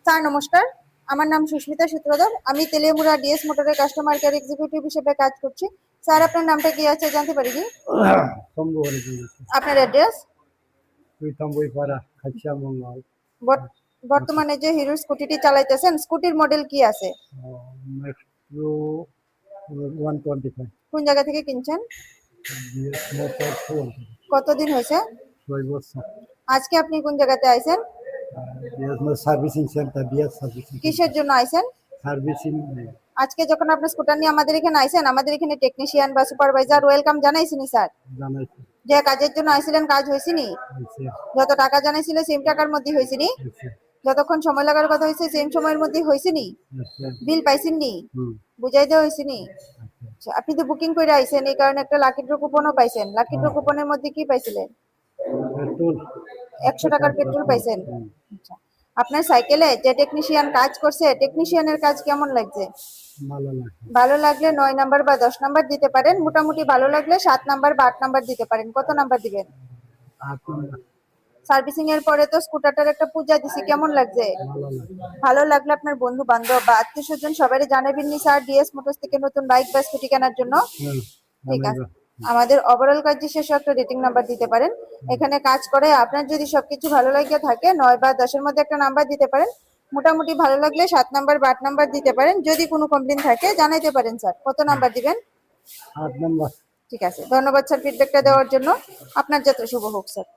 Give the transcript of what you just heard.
Sir নমস্কার, আমার নাম সুস্মিতা সূত্রধর। আমি তেলিয়ামুড়া ডিএস মোটরের কাস্টমার কেয়ার এক্সিকিউটিভ হিসেবে কাজ করছি। স্যার আপনার নামটা কি আছে জানতে পারি কি? আপনার অ্যাড্রেস? পিতাম্বরপাড়া খাচিয়ামঙ্গল। বর্তমানে যে হিরো স্কুটিটি চালাইতেছেন, স্কুটির মডেল কি আছে? মেট্রো 125 কোন জায়গা থেকে কিনছেন? বিএস মোটর ফোন কতদিন হয়েছে? 6 বছর। আজকে আপনি কোন জায়গাতে আইছেন? BS servicing centre, BS servicing কিসের জন্য আইছেন? সার্ভিসিং। আজকে যখন আপনার স্কুটার নিয়ে আমাদের এখানে আইছেন, আমাদের এখানে টেকনিশিয়ান বা সুপারভাইজার ওয়েলকাম জানাইছিনি স্যার? জানাইছি। যে কাজের জন্য আইছিলেন কাজ হয়েছিনি? যত টাকা জানাইছিল সেম টাকার মধ্যে হয়েছিনি? যতক্ষণ সময় লাগার কথা হয়েছে সেম সময়ের মধ্যে হয়েছিনি? বিল পাইছেননি? বুঝাই দেওয়া হয়েছিনি? আপনি তো বুকিং করে আইছেন, এই কারণে একটা লাকি ড্র কুপনও পাইছেন। লাকি ড্র কুপনের মধ্যে কি পাইছিলেন? পেট্রোল 100 টাকার পেট্রোল পাইছেন। আচ্ছা, আপনার সাইকেলে যে টেকনিশিয়ান কাজ করছে, টেকনিশিয়ানের কাজ কেমন লাগছে? ভালো লাগে। ভালো লাগলে 9 নাম্বার বা 10 নাম্বার দিতে পারেন। মোটামুটি ভালো লাগলে 7 নাম্বার বা 8 নাম্বার দিতে পারেন। কত নাম্বার দিবেন? 8 নম্বর। সার্ভিসিং এর পরে তো স্কুটারটার একটা পূজা দিছি, কেমন লাগছে? ভালো লাগে। ভালো লাগলে আপনার বন্ধু বান্ধব বা আত্মীয় স্বজন সবাই জানাবেন নি স্যার ডিএস মোটরস থেকে নতুন বাইক বা স্কুটি কেনার জন্য। ঠিক আছে, আমাদের ওভারঅল কাজ শেষে একটা রেটিং নাম্বার দিতে পারেন। এখানে কাজ করে আপনার যদি সবকিছু ভালো লাগে থাকে 9 বা 10 এর মধ্যে একটা নাম্বার দিতে পারেন। মোটামুটি ভালো লাগলে 7 নাম্বার বা 8 নাম্বার দিতে পারেন। যদি কোনো কমপ্লেইন থাকে জানাইতে পারেন স্যার। কত নাম্বার দিবেন? 8 নম্বর। ঠিক আছে, ধন্যবাদ স্যার ফিডব্যাকটা দেওয়ার জন্য। আপনার যাত্রা শুভ হোক স্যার।